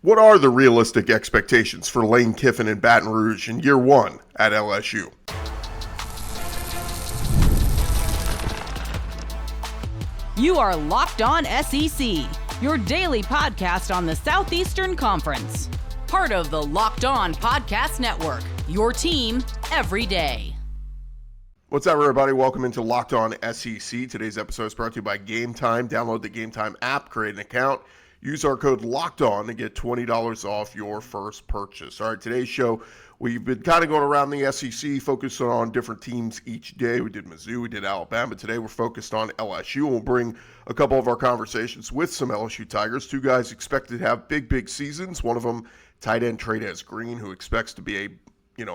What are the realistic expectations for Lane Kiffin in Baton Rouge in year one at LSU? You are Locked On SEC, your daily podcast on the Southeastern Conference. Part of the Locked On Podcast Network, your team every day. What's up, everybody? Welcome into Locked On SEC. Today's episode is brought to you by Game Time. Download the Game Time app, create an account. Use our code LOCKEDON to get $20 off your first purchase. All right, today's show, we've been kind of going around the SEC, focusing on different teams each day. We did Mizzou, we did Alabama. Today we're focused on LSU. We'll bring a couple of our conversations with some LSU Tigers. Two guys expected to have big seasons. One of them, tight end Tre'Dez Green, who expects to be a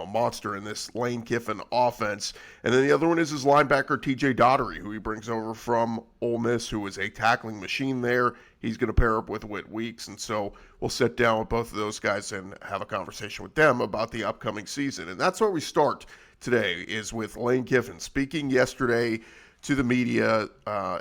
monster in this Lane Kiffin offense. And then the other one is his linebacker, TJ Dottery, who he brings over from Ole Miss, who is a tackling machine there. He's going to pair up with Whit Weeks. And so we'll sit down with both of those guys and have a conversation with them about the upcoming season. And that's where we start today, is with Lane Kiffin speaking yesterday to the media.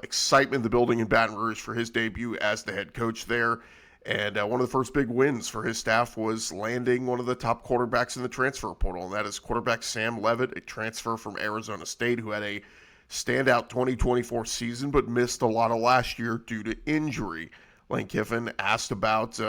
Excitement in the building in Baton Rouge for his debut as the head coach there. And one of the first big wins for his staff was landing one of the top quarterbacks in the transfer portal, and that is quarterback Sam Leavitt, a transfer from Arizona State who had a standout 2024 season but missed a lot of last year due to injury. Lane Kiffin asked about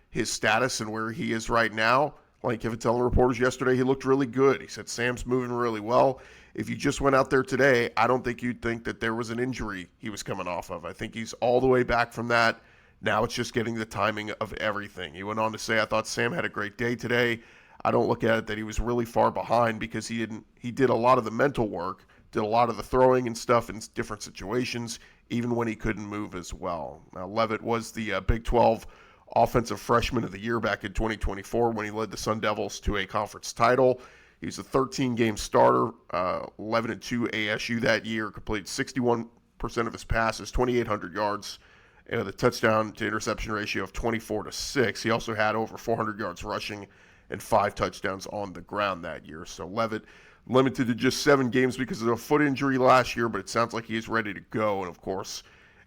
his status and where he is right now. Lane Kiffin telling reporters yesterday he looked really good. He said, Sam's moving really well. If you just went out there today, I don't think you'd think that there was an injury he was coming off of. I think he's all the way back from that. Now it's just getting the timing of everything. He went on to say, I thought Sam had a great day today. I don't look at it that he was really far behind because he did a lot of the mental work, did a lot of the throwing and stuff in different situations, even when he couldn't move as well. Now, Leavitt was the Big 12 Offensive Freshman of the Year back in 2024 when he led the Sun Devils to a conference title. He was a 13-game starter, 11-2 ASU that year, completed 61% of his passes, 2,800 yards, and a touchdown to interception ratio of 24-6. He also had over 400 yards rushing and 5 touchdowns on the ground that year. So Leavitt limited to just 7 games because of a foot injury last year, but it sounds like he's ready to go. And of course,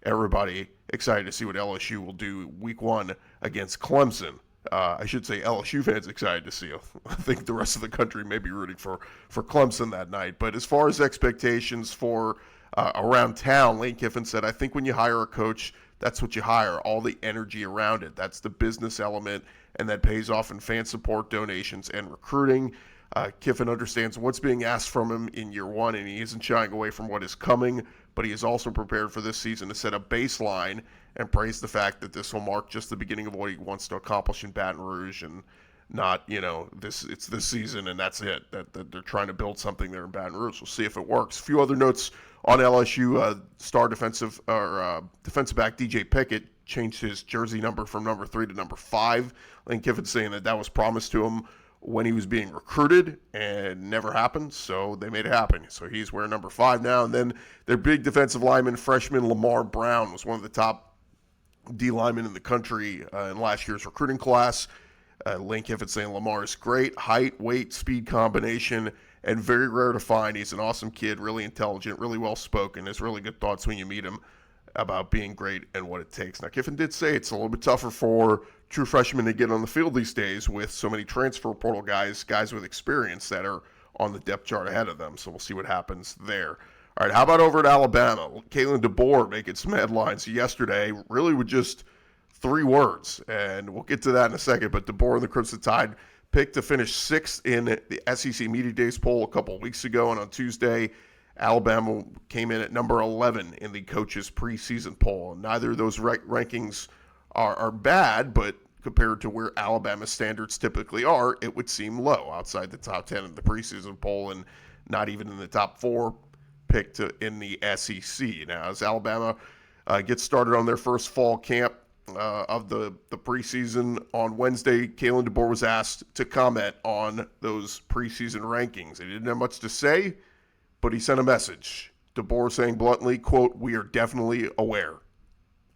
everybody excited to see what LSU will do week 1 against Clemson. I should say LSU fans excited to see. I think the rest of the country may be rooting for Clemson that night. But as far as expectations for around town, Lane Kiffin said, I think when you hire a coach, that's what you hire, all the energy around it. That's the business element, and that pays off in fan support, donations, and recruiting. Kiffin understands what's being asked from him in year one, and he isn't shying away from what is coming, but he is also prepared for this season to set a baseline and praise the fact that this will mark just the beginning of what he wants to accomplish in Baton Rouge and not, it's this season and that's it, that they're trying to build something there in Baton Rouge. We'll see if it works. A few other notes on LSU. Star defensive back DJ Pickett changed his jersey number from number 3 to number 5. Lane Kiffin saying that was promised to him when he was being recruited and never happened, so they made it happen. So he's wearing number 5 now. And then their big defensive lineman, freshman Lamar Brown, was one of the top D-linemen in the country in last year's recruiting class. Lane Kiffin saying Lamar is great, height, weight, speed combination, and very rare to find. He's an awesome kid, really intelligent, really well-spoken, has really good thoughts when you meet him about being great and what it takes. Now, Kiffin did say it's a little bit tougher for true freshmen to get on the field these days with so many transfer portal guys with experience that are on the depth chart ahead of them. So we'll see what happens there. All right, how about over at Alabama? Kalen DeBoer making some headlines yesterday, really with just 3 words, and we'll get to that in a second. But DeBoer and the Crimson Tide picked to finish 6th in the SEC Media Days poll a couple of weeks ago, and on Tuesday, Alabama came in at number 11 in the coaches' preseason poll. Neither of those rankings are bad, but compared to where Alabama standards typically are, it would seem low, outside the top 10 in the preseason poll and not even in the top 4 picked in the SEC. Now, as Alabama gets started on their first fall camp of the preseason on Wednesday, Kalen DeBoer was asked to comment on those preseason rankings. He didn't have much to say, but he sent a message. DeBoer saying bluntly, quote, we're definitely aware.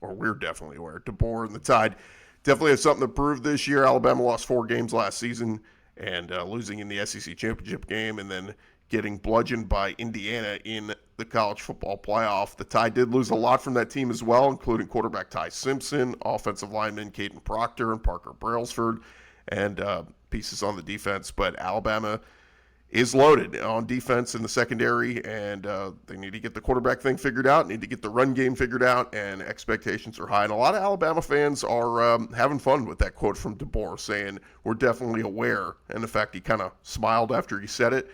DeBoer and the Tide definitely have something to prove this year. Alabama lost 4 games last season and losing in the SEC championship game and then getting bludgeoned by Indiana in the college football playoff. The Tide did lose a lot from that team as well, including quarterback Ty Simpson, offensive lineman Caden Proctor and Parker Brailsford, and pieces on the defense. But Alabama is loaded on defense in the secondary, and they need to get the quarterback thing figured out, need to get the run game figured out, and expectations are high. And a lot of Alabama fans are having fun with that quote from DeBoer, saying we're definitely aware, and the fact he kind of smiled after he said it.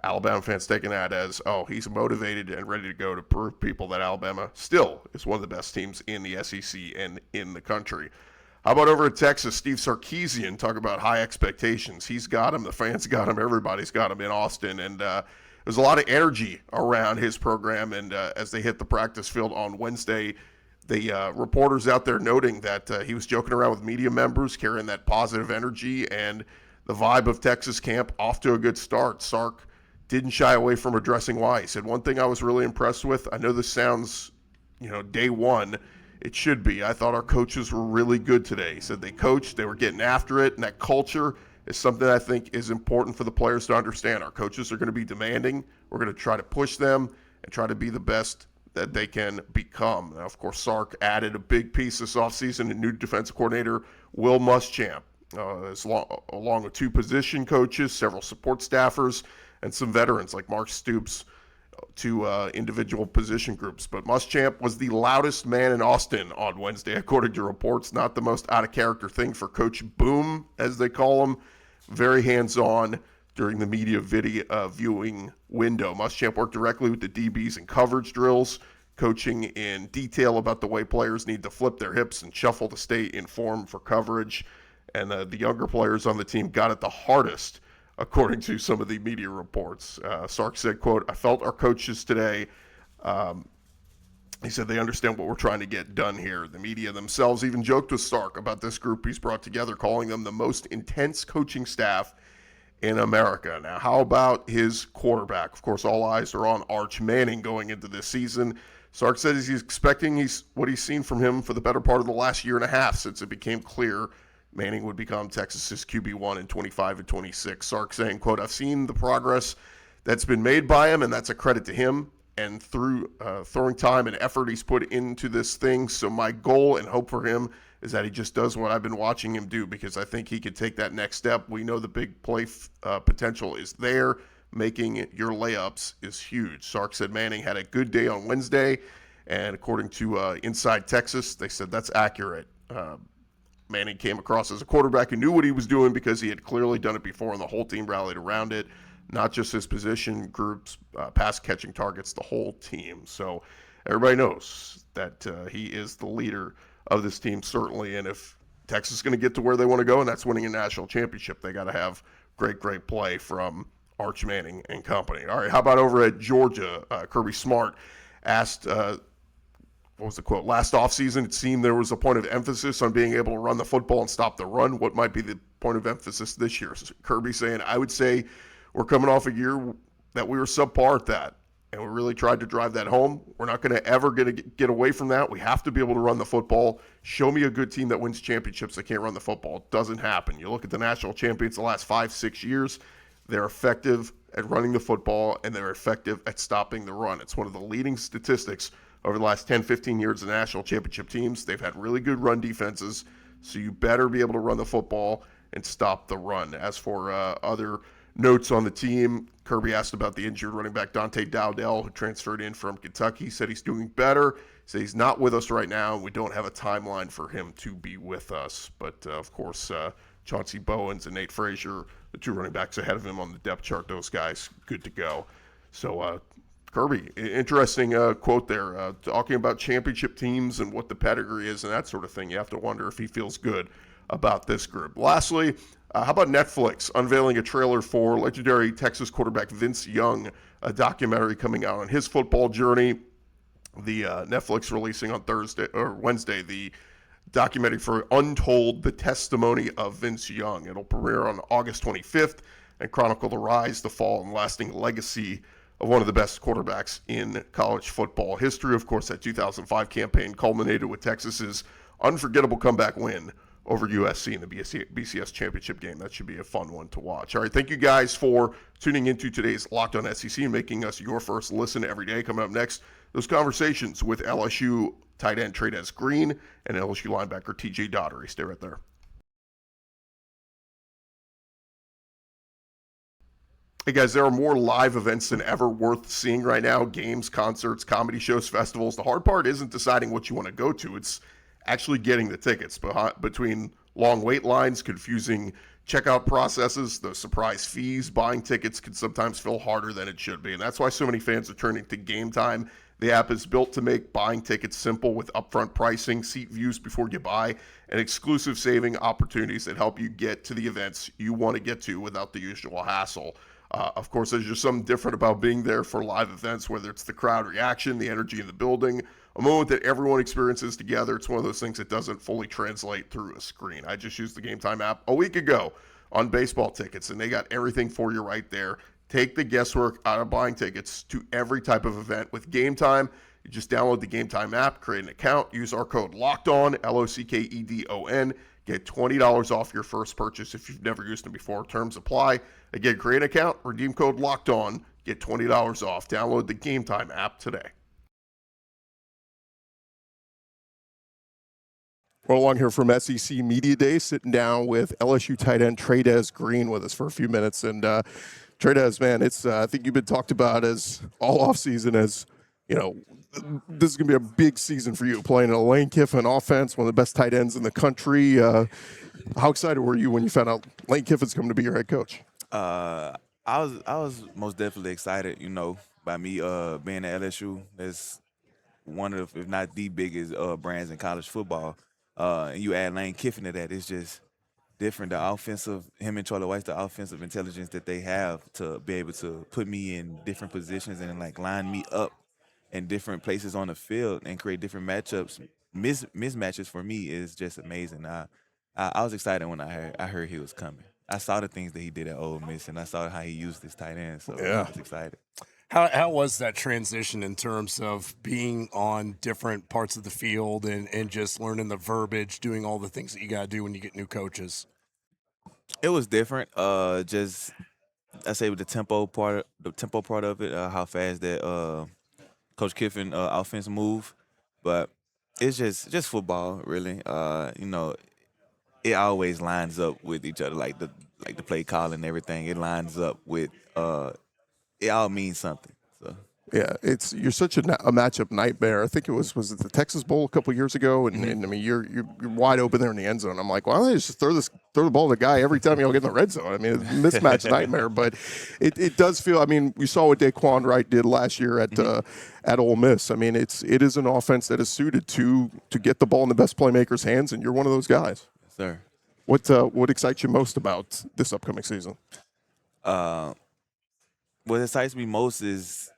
Alabama fans taking that as, oh, he's motivated and ready to go to prove people that Alabama still is one of the best teams in the SEC and in the country. How about over at Texas, Steve Sarkisian, talk about high expectations. He's got him, the fans got him, everybody's got him in Austin, and there's a lot of energy around his program, and as they hit the practice field on Wednesday, the reporters out there noting that he was joking around with media members, carrying that positive energy, and the vibe of Texas camp off to a good start. Sark didn't shy away from addressing why. He said, one thing I was really impressed with, I know this sounds, day one, it should be. I thought our coaches were really good today. He said they coached, they were getting after it, and that culture is something I think is important for the players to understand. Our coaches are going to be demanding. We're going to try to push them and try to be the best that they can become. Now, of course, Sark added a big piece this offseason, a new defensive coordinator, Will Muschamp, along with 2 position coaches, several support staffers, and some veterans like Mark Stoops to individual position groups. But Muschamp was the loudest man in Austin on Wednesday, according to reports. Not the most out-of-character thing for Coach Boom, as they call him. Very hands-on during the media video viewing window. Muschamp worked directly with the DBs in coverage drills, coaching in detail about the way players need to flip their hips and shuffle to stay in form for coverage. And the younger players on the team got it the hardest, according to some of the media reports. Sark said, quote, I felt our coaches today, he said they understand what we're trying to get done here. The media themselves even joked with Sark about this group he's brought together, calling them the most intense coaching staff in America. Now, how about his quarterback? Of course, all eyes are on Arch Manning going into this season. Sark says he's expecting what he's seen from him for the better part of the last year and a half since it became clear Manning would become Texas's QB1 in 25 and 26. Sark saying, quote, I've seen the progress that's been made by him, and that's a credit to him and through throwing time and effort he's put into this thing. So my goal and hope for him is that he just does what I've been watching him do, because I think he could take that next step. We know the big play potential is there. Making your layups is huge. Sark said Manning had a good day on Wednesday, and according to Inside Texas, they said that's accurate. Manning came across as a quarterback who knew what he was doing because he had clearly done it before, and the whole team rallied around it. Not just his position groups, pass catching targets, the whole team. So everybody knows that he is the leader of this team, certainly. And if Texas is going to get to where they want to go, and that's winning a national championship, they got to have great play from Arch Manning and company. All right, how about over at Georgia? Kirby Smart asked, what was the quote? Last offseason, it seemed there was a point of emphasis on being able to run the football and stop the run. What might be the point of emphasis this year? Kirby saying, I would say we're coming off a year that we were subpar at that, and we really tried to drive that home. We're not going to ever get away from that. We have to be able to run the football. Show me a good team that wins championships that can't run the football. It doesn't happen. You look at the national champions the last 5-6 years, they're effective at running the football, and they're effective at stopping the run. It's one of the leading statistics over the last 10-15 years of national championship teams. They've had really good run defenses, so you better be able to run the football and stop the run. As for other notes on the team, Kirby asked about the injured running back Dante Dowdell, who transferred in from Kentucky. He said he's doing better. He said he's not with us right now, and we don't have a timeline for him to be with us. But, of course, Chauncey Bowens and Nate Frazier, the 2 running backs ahead of him on the depth chart, those guys good to go. So, Kirby, interesting quote there, talking about championship teams and what the pedigree is and that sort of thing. You have to wonder if he feels good about this group. Lastly, how about Netflix unveiling a trailer for legendary Texas quarterback Vince Young, a documentary coming out on his football journey. The Netflix releasing on Wednesday, the documentary for Untold, the testimony of Vince Young. It'll premiere on August 25th and chronicle the rise, the fall, and lasting legacy of one of the best quarterbacks in college football history. Of course, that 2005 campaign culminated with Texas's unforgettable comeback win over USC in the BCS championship game. That should be a fun one to watch. All right, thank you guys for tuning into today's Locked On SEC and making us your first listen every day. Coming up next, those conversations with LSU tight end Tre'Dez Green and LSU linebacker TJ Dottery. Stay right there. Hey guys, there are more live events than ever worth seeing right now. Games, concerts, comedy shows, festivals. The hard part isn't deciding what you want to go to. It's actually getting the tickets. Between long wait lines, confusing checkout processes, the surprise fees, buying tickets can sometimes feel harder than it should be. And that's why so many fans are turning to Game Time. The app is built to make buying tickets simple with upfront pricing, seat views before you buy, and exclusive saving opportunities that help you get to the events you want to get to without the usual hassle. Of course, there's just something different about being there for live events, whether it's the crowd reaction, the energy in the building, a moment that everyone experiences together. It's one of those things that doesn't fully translate through a screen. I just used the Game Time app a week ago on baseball tickets, and they got everything for you right there. Take the guesswork out of buying tickets to every type of event with Game Time. You just download the Game Time app, create an account, use our code LOCKEDON, LOCKEDON. Get $20 off your first purchase if you've never used them before. Terms apply. Again, create an account, redeem code Locked On, get $20 off. Download the Game Time app today. We're along here from SEC Media Day, sitting down with LSU tight end Tre'Dez Green with us for a few minutes. And Tre'Dez, man, it's I think you've been talked about as all offseason as, you know, this is going to be a big season for you, playing a Lane Kiffin offense, one of the best tight ends in the country. How excited were you when you found out Lane Kiffin's coming to be your head coach? I was most definitely excited, you know, by me being at LSU. That's one of, if not the biggest brands in college football. And you add Lane Kiffin to that, it's just different. The offensive, him and Charlie White's, the offensive intelligence that they have to be able to put me in different positions and like line me up in different places on the field and create different matchups, mismatches for me is just amazing. I was excited when I heard he was coming. I saw the things that he did at Ole Miss, and I saw how he used his tight end, so I was excited. How was that transition in terms of being on different parts of the field and just learning the verbiage, doing all the things that you got to do when you get new coaches? It was different. Just I say with the tempo part of it, how fast that Coach Kiffin offense move, but it's just football, really. You know, it always lines up with each other, like the play call and everything. It lines up with it all means something. So. Yeah, you're such a matchup nightmare. I think it was it the Texas Bowl a couple of years ago, and, and I mean you're wide open there in the end zone. I'm like, why don't they just throw the ball to the guy every time you get in the red zone? I mean, it's a mismatch nightmare, but it does feel. I mean, we saw what Daquan Wright did last year at Ole Miss. I mean, it is an offense that is suited to get the ball in the best playmakers' hands, and you're one of those guys. Yes, sir. What excites you most about this upcoming season? What excites me most is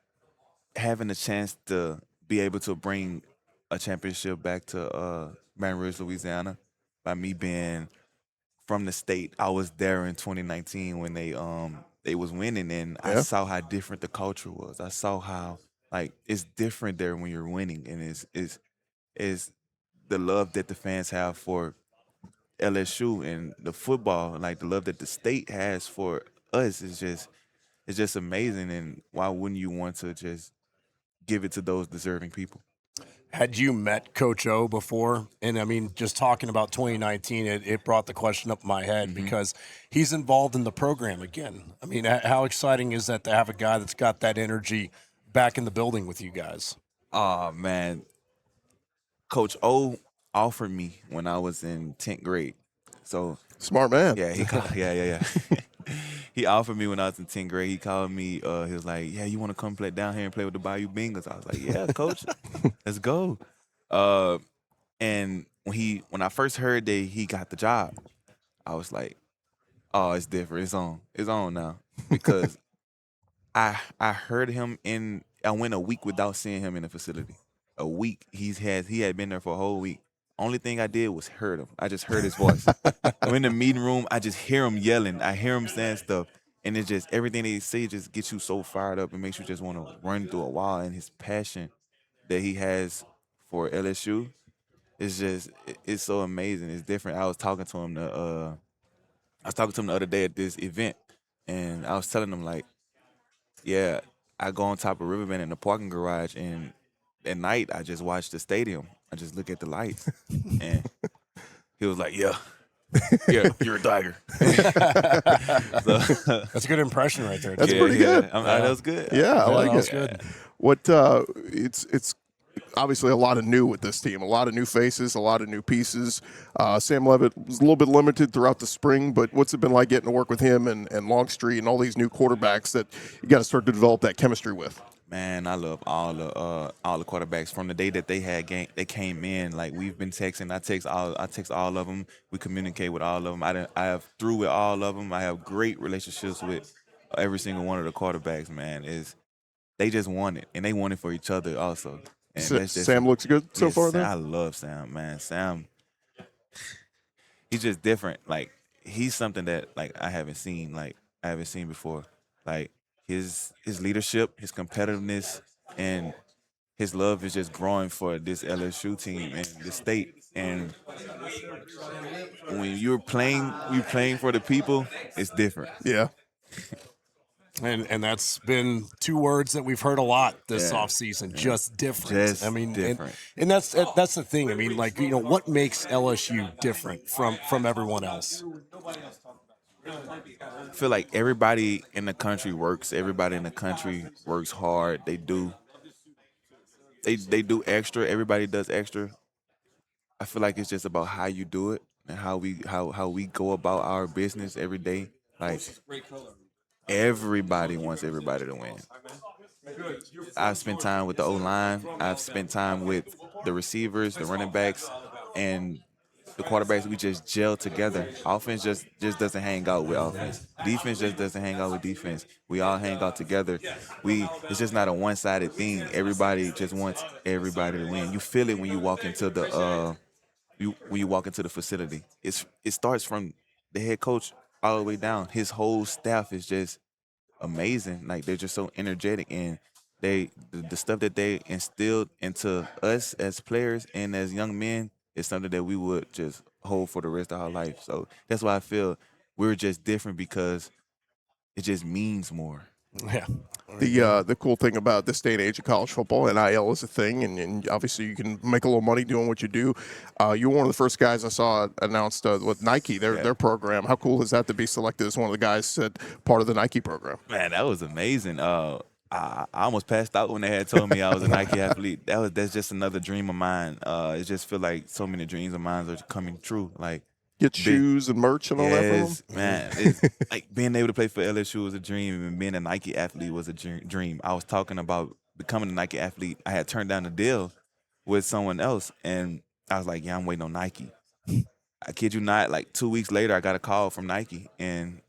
having a chance to be able to bring a championship back to Baton Rouge, Louisiana. By me being from the state, I was there in 2019 when they was winning, and I saw how different the culture was. I saw how like it's different there when you're winning, and is the love that the fans have for LSU and the football, like the love that the state has for us is just amazing. And why wouldn't you want to just give it to those deserving people? Had you met Coach O before? And I mean, just talking about 2019, it brought the question up in my head because he's involved in the program again. I mean, how exciting is that to have a guy that's got that energy back in the building with you guys? Oh, man. Coach O offered me when I was in 10th grade. So Smart man. yeah, he called, yeah. He offered me when I was in 10th grade. He called me. He was like, "Yeah, you want to come play down here and play with the Bayou Bengals?" I was like, "Yeah, coach, let's go." And when I first heard that he got the job, I was like, "Oh, it's different. It's on now." Because I heard him I went a week without seeing him in the facility. A week. He had been there for a whole week. Only thing I did was heard him. I just heard his voice. I'm in the meeting room. I just hear him yelling. I hear him saying stuff. And it's just everything they say just gets you so fired up and makes you just want to run through a wall. And his passion that he has for LSU it's so amazing. It's different. I was talking to him the other day at this event, and I was telling him like, yeah, I go on top of Riverbend in the parking garage, and at night I just watch the stadium. I just look at the lights, and he was like, yeah, you're a Tiger. So, That's a good impression right there. That's too. pretty good. That was good. Yeah, I like that was it. good. What it's obviously a lot of new with this team, a lot of new faces, a lot of new pieces. Sam Leavitt was a little bit limited throughout the spring, but what's it been like getting to work with him and Longstreet and all these new quarterbacks that you got to start to develop that chemistry with? Man, I love all the quarterbacks from the day that they came in. Like, we've been texting. I text all of them. We communicate with all of them. I have through with all of them. I have great relationships with every single one of the quarterbacks. Man, they just want it, and they want it for each other also. And that's just, Sam looks good so far, Sam, then? I love Sam, man. Sam, he's just different. Like, he's something that I haven't seen before. Like, his leadership, his competitiveness, and his love is just growing for this LSU team and the state. And when you're playing for the people, it's different. Yeah. And that's been two words that we've heard a lot this Yeah. offseason, just different. Just I mean, different. And that's the thing. I mean, like, what makes LSU different from everyone else? I feel like everybody in the country works. Everybody in the country works hard. They do extra. Everybody does extra. I feel like it's just about how you do it and how we go about our business every day. Like, everybody wants everybody to win. I've spent time with the O-line. I've spent time with the receivers, the running backs, and the quarterbacks. We just gel together. Offense just doesn't hang out with offense. Defense just doesn't hang out with defense. We all hang out together. It's just not a one-sided thing. Everybody just wants everybody to win. You feel it when you walk into the facility. It starts from the head coach all the way down. His whole staff is just amazing. Like, they're just so energetic, and the stuff that they instilled into us as players and as young men is something that we would just hold for the rest of our life. So that's why I feel we're just different, because it just means more. Yeah. The cool thing about this day and age of college football, NIL is a thing, and obviously you can make a little money doing what you do. You were one of the first guys I saw announced with Nike, their program. How cool is that to be selected as one of the guys that part of the Nike program? Man, that was amazing. I almost passed out when they had told me I was a Nike athlete. That's just another dream of mine. It just feel like so many dreams of mine are coming true. Like, Get shoes and merch and all that from them? Man. It's like being able to play for LSU was a dream, and being a Nike athlete was a dream. I was talking about becoming a Nike athlete. I had turned down a deal with someone else, and I was like, yeah, I'm waiting on Nike. I kid you not, like 2 weeks later, I got a call from Nike, and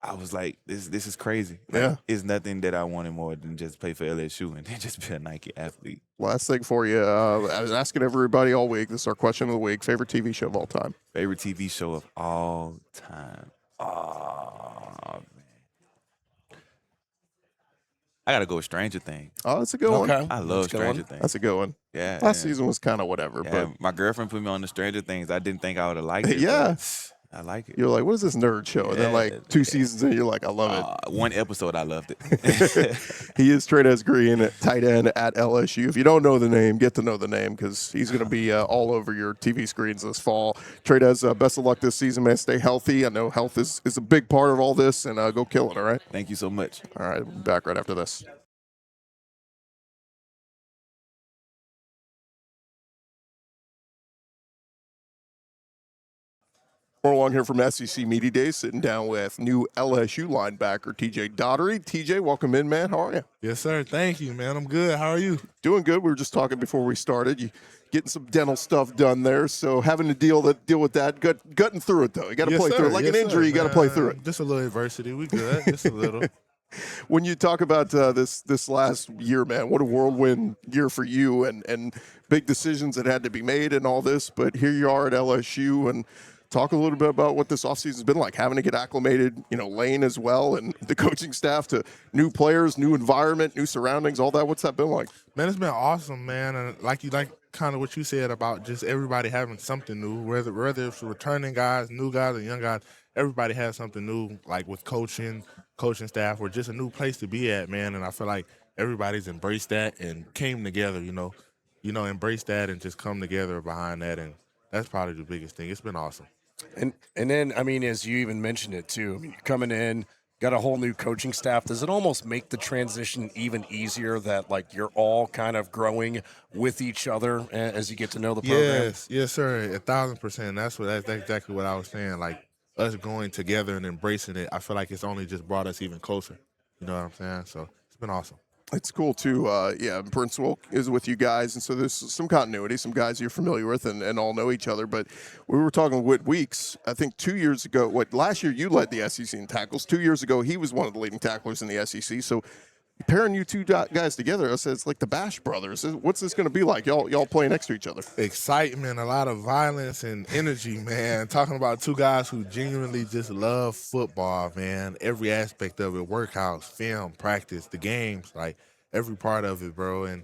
I was like, this is crazy. Like, Yeah. It's nothing that I wanted more than just play for LSU and then just be a Nike athlete. Last thing for you. I was asking everybody all week. This is our question of the week. Favorite TV show of all time? Favorite TV show of all time. Oh, man. I got to go with Stranger Things. Oh, that's a good one. Okay. I love That's a good one. Stranger Things. That's a good one. Yeah. Last season was kind of whatever, Yeah, my girlfriend put me on the Stranger Things. I didn't think I would have liked it. Yeah. But I like it. you're like, what is this nerd show? And then Yeah. like 2 seasons in, you're like, I love One episode, I loved it. it. He is Tre'Dez Green, tight end at LSU. If you don't know the name, get to know the name, because he's going to be all over your TV screens this fall. Tre'Dez, best of luck this season, man. Stay healthy. I know health is a big part of all this, and go kill it, all right? Thank you so much. All right, we'll be back right after this. More along here from SEC Media Days, sitting down with new LSU linebacker TJ Dottery. TJ, welcome in, man. How are you? Yes, sir. Thank you, man. I'm good. How are you? Doing good. We were just talking before we started. You getting some dental stuff done there, so having to deal with that, gutting through it though. You got to Yes, play sir. through it. Like Yes, an injury, sir, you got to man. play through it. Just a little adversity. We good. Just a little. When you talk about this last year, man, what a whirlwind year for you, and big decisions that had to be made and all this. But here you are at LSU, and talk a little bit about what this offseason's been like, having to get acclimated, Lane as well, and the coaching staff to new players, new environment, new surroundings, all that. What's that been like? Man, it's been awesome, man. And like kind of what you said about just everybody having something new, whether it's returning guys, new guys, or young guys, everybody has something new, like with coaching staff, or just a new place to be at, man. And I feel like everybody's embraced that and came together, embrace that and just come together behind that. And that's probably the biggest thing. It's been awesome. And then, I mean, as you even mentioned it too, I mean, you're coming in, got a whole new coaching staff. Does it almost make the transition even easier that, like, you're all kind of growing with each other as you get to know the program? Yes, sir, 1,000%. That's exactly what I was saying. Like, us growing together and embracing it, I feel like it's only just brought us even closer. You know what I'm saying? So it's been awesome. It's cool, too. Principal is with you guys, and so there's some continuity, some guys you're familiar with and all know each other. But we were talking with Weeks, I think 2 years ago. Last year you led the SEC in tackles. 2 years ago he was one of the leading tacklers in the SEC. So pairing you two guys together, it's like the Bash Brothers. What's this going to be like? Y'all playing next to each other? Excitement, a lot of violence and energy, man. Talking about two guys who genuinely just love football, man. Every aspect of it, workouts, film, practice, the games, like every part of it, bro. And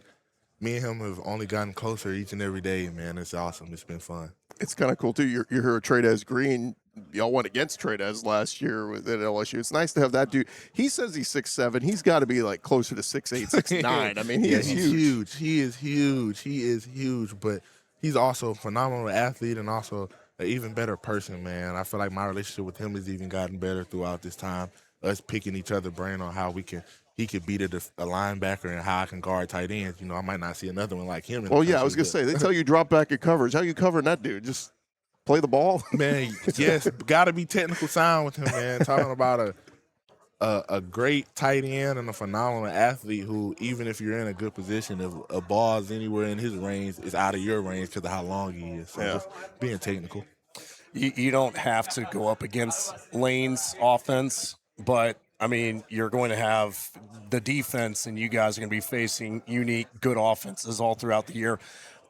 me and him have only gotten closer each and every day, man. It's awesome. It's been fun. It's kind of cool, too. You're here at Tre'Dez Green. Y'all went against Trey'Dez last year at LSU. It's nice to have that dude. He says he's 6'7". He's got to be like closer to 6'8", 6'9". I mean, he's huge. He is huge, but he's also a phenomenal athlete and also an even better person, man. I feel like my relationship with him has even gotten better throughout this time. Us picking each other's brain on how he could beat a linebacker and how I can guard tight ends. I might not see another one like him. I was going to say, they tell you drop back at coverage. How you covering that dude? Just play the ball? Man, yes, got to be technical sound with him, man. Talking about a great tight end and a phenomenal athlete who, even if you're in a good position, if a ball's anywhere in his range, it's out of your range because of how long he is. So just being technical. You don't have to go up against Lane's offense, but I mean, you're going to have the defense, and you guys are going to be facing unique, good offenses all throughout the year.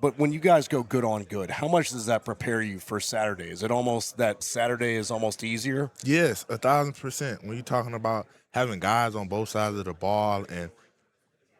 But when you guys go good on good, how much does that prepare you for Saturday? Is it almost that Saturday is almost easier? Yes, 1,000%. When you're talking about having guys on both sides of the ball and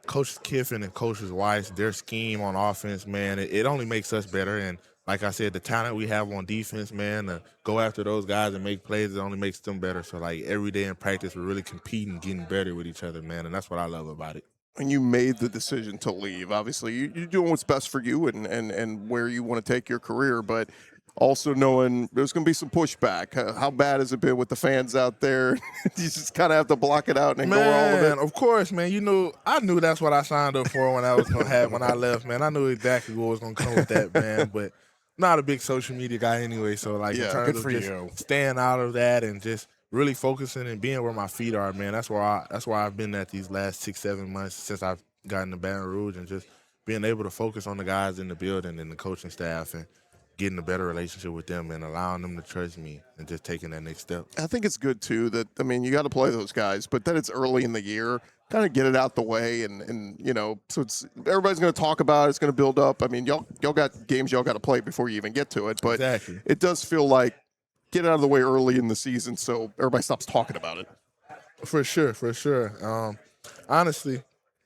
Coach Kiffin and Coach Weiss, their scheme on offense, man, it only makes us better. And like I said, the talent we have on defense, man, to go after those guys and make plays, it only makes them better. So, like, every day in practice, we're really competing, getting better with each other, man, and that's what I love about it. When you made the decision to leave, obviously you're doing what's best for you and where you want to take your career, but also knowing there's going to be some pushback. How bad has it been with the fans out there? You just kind of have to block it out and ignore all of it. Of course, man. I knew that's what I signed up for when I was going to have when I left, man. I knew exactly what was going to come with that, man. But not a big social media guy anyway, so like in terms of just staying out of that and just really focusing and being where my feet are, man. That's where I've been at these last 6-7 months since I've gotten to Baton Rouge, and just being able to focus on the guys in the building and the coaching staff and getting a better relationship with them and allowing them to trust me and just taking that next step. I think it's good too that, I mean, you got to play those guys, but then it's early in the year, kind of get it out the way, and so it's everybody's going to talk about it. It's going to build up. I mean, y'all got games y'all got to play before you even get to it, but It does feel like get it out of the way early in the season so everybody stops talking about it. For sure. Honestly,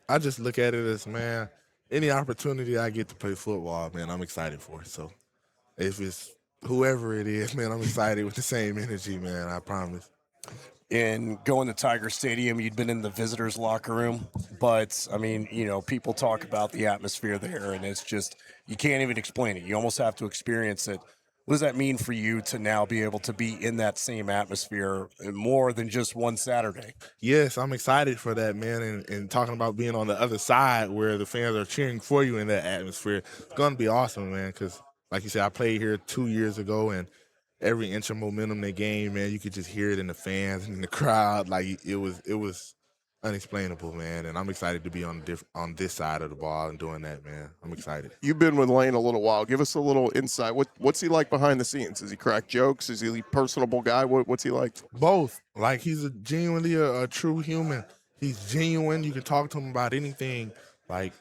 I just look at it as, man, any opportunity I get to play football, man, I'm excited for it. So if it's whoever it is, man, I'm excited with the same energy, man, I promise. In going to Tiger Stadium, you'd been in the visitors' locker room, but, I mean, people talk about the atmosphere there, and it's just, you can't even explain it. You almost have to experience it. What does that mean for you to now be able to be in that same atmosphere more than just one Saturday? Yes, I'm excited for that, man, and talking about being on the other side where the fans are cheering for you in that atmosphere, it's going to be awesome, man, because, like you said, I played here 2 years ago, and every inch of momentum they gained, man, you could just hear it in the fans and in the crowd. Like, it was unexplainable, man, and I'm excited to be on this side of the ball and doing that, man. I'm excited. You've been with Lane a little while. Give us a little insight. What's he like behind the scenes? Does he crack jokes? Is he a personable guy? What's he like? Both. Like, he's genuinely a true human. He's genuine. You can talk to him about anything, like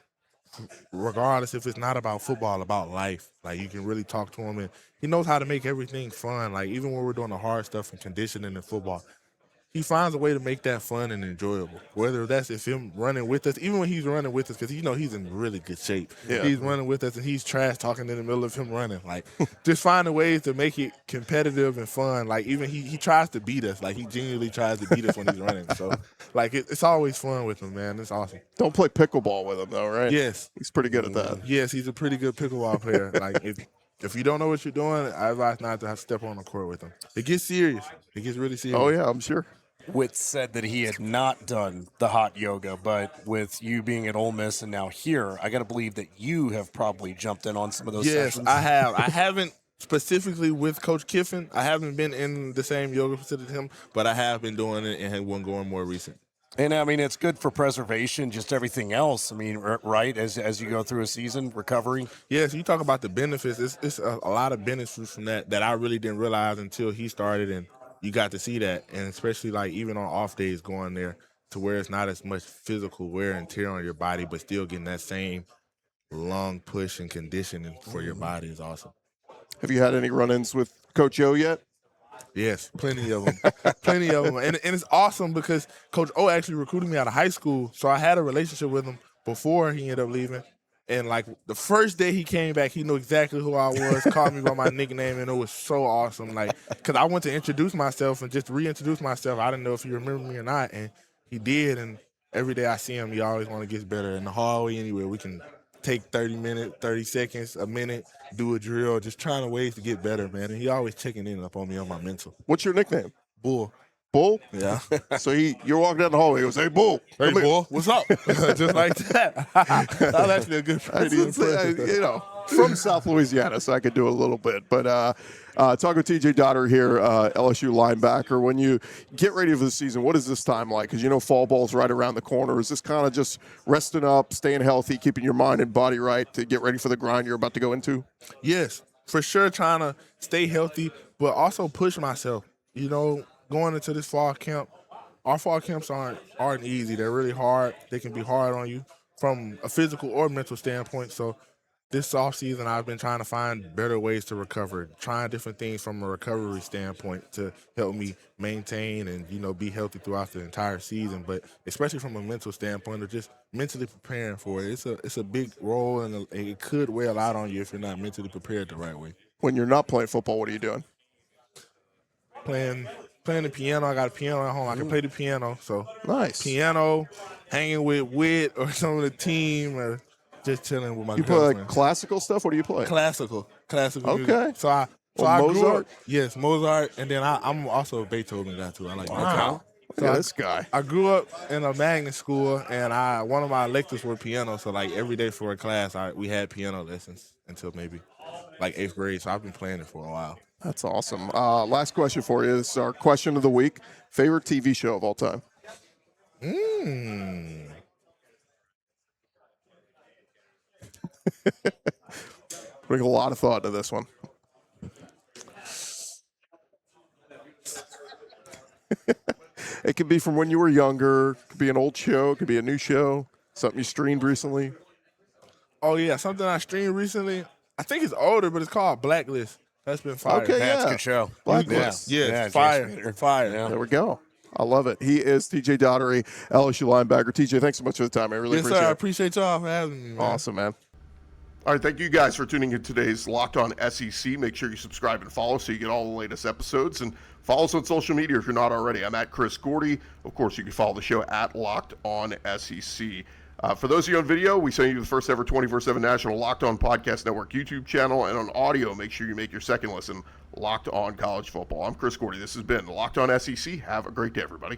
regardless if it's not about football, about life. Like, you can really talk to him, and he knows how to make everything fun. Like, even when we're doing the hard stuff and conditioning in football, he finds a way to make that fun and enjoyable. Whether that's if him running with us, even when he's running with us, because he's in really good shape. Yeah. He's running with us and he's trash talking in the middle of him running. Like, just finding ways to make it competitive and fun. Like, even he tries to beat us. Like, he genuinely tries to beat us when he's running. So, like, it's always fun with him, man. It's awesome. Don't play pickleball with him though, right? Yes, he's pretty good at that. Yes, he's a pretty good pickleball player. Like, if you don't know what you're doing, I advise not to have to step on the court with him. It gets serious. It gets really serious. Oh yeah, I'm sure. Witt said that he had not done the hot yoga, but with you being at Ole Miss and now here, I got to believe that you have probably jumped in on some of those sessions. Yes, I have. I haven't specifically with Coach Kiffin. I haven't been in the same yoga facility with him, but I have been doing it and had one going more recent. And, I mean, it's good for preservation, just everything else. I mean, right, as you go through a season, recovery. Yes, you talk about the benefits. It's a lot of benefits from that I really didn't realize until he started, and you got to see that. And especially, like, even on off days going there to where it's not as much physical wear and tear on your body, but still getting that same long push and conditioning for your body is awesome. Have you had any run-ins with Coach O yet? Yes, plenty of them. Plenty of them. And it's awesome because Coach O actually recruited me out of high school, so I had a relationship with him before he ended up leaving. And, like, the first day he came back, he knew exactly who I was, called me by my nickname, and it was so awesome. Like, because I went to introduce myself and just reintroduce myself. I didn't know if he remembered me or not, and he did. And every day I see him, he always want to get better. In the hallway, anywhere, we can take 30 minutes, 30 seconds, a minute, do a drill, just trying to ways to get better, man. And he always checking in up on me on my mental. What's your nickname? Bull. Bull? Yeah. So you're walking down the hallway, he goes, "Hey, Bull. Hey, Bull, what's up?" Just like that. That's actually a good impression. You know, from South Louisiana, so I could do a little bit. But talking with TJ Dottery here, LSU linebacker. When you get ready for the season, what is this time like? Because you know fall ball's right around the corner. Is this kind of just resting up, staying healthy, keeping your mind and body right to get ready for the grind you're about to go into? Yes, for sure, trying to stay healthy, but also push myself. You know, going into this fall camp, our fall camps aren't easy. They're really hard. They can be hard on you from a physical or mental standpoint. So this offseason, I've been trying to find better ways to recover, trying different things from a recovery standpoint to help me maintain and, you know, be healthy throughout the entire season. But especially from a mental standpoint of just mentally preparing for it. It's a big role, and it could wear a lot on you if you're not mentally prepared the right way. When you're not playing football, what are you doing? Playing the piano. I got a piano at home. I can play the piano. So nice. Piano, hanging with Witt or some of the team, or just chilling with my girlfriend. You play like classical stuff? What do you play? Classical okay. music. So I Mozart? grew up, yes, Mozart, and then I'm also a Beethoven guy too. I like Beethoven. So this guy. I grew up in a magnet school, and one of my electives were piano. So like every day for a class, we had piano lessons until maybe like 8th grade. So I've been playing it for a while. That's awesome. Last question for you. This is our question of the week. Favorite TV show of all time? Bring a lot of thought to this one. It could be from when you were younger. It could be an old show. It could be a new show. Something you streamed recently. Oh, yeah. Something I streamed recently. I think it's older, but it's called Blacklist. That's been fire. Okay, That's a good show. Blacklist. Yeah, fire. Fire. Yeah. There we go. I love it. He is TJ Dottery, LSU linebacker. TJ, thanks so much for the time. I really appreciate it. I appreciate y'all for having me, man. Awesome, man. All right, thank you guys for tuning in today's Locked On SEC. Make sure you subscribe and follow so you get all the latest episodes. And follow us on social media if you're not already. I'm at Chris Gordy. Of course, you can follow the show at Locked On SEC. For those of you on video, we send you the first ever 24/7 national Locked On Podcast Network YouTube channel. And on audio, make sure you make your second listen Locked On College Football. I'm Chris Gordy. This has been Locked On SEC. Have a great day, everybody.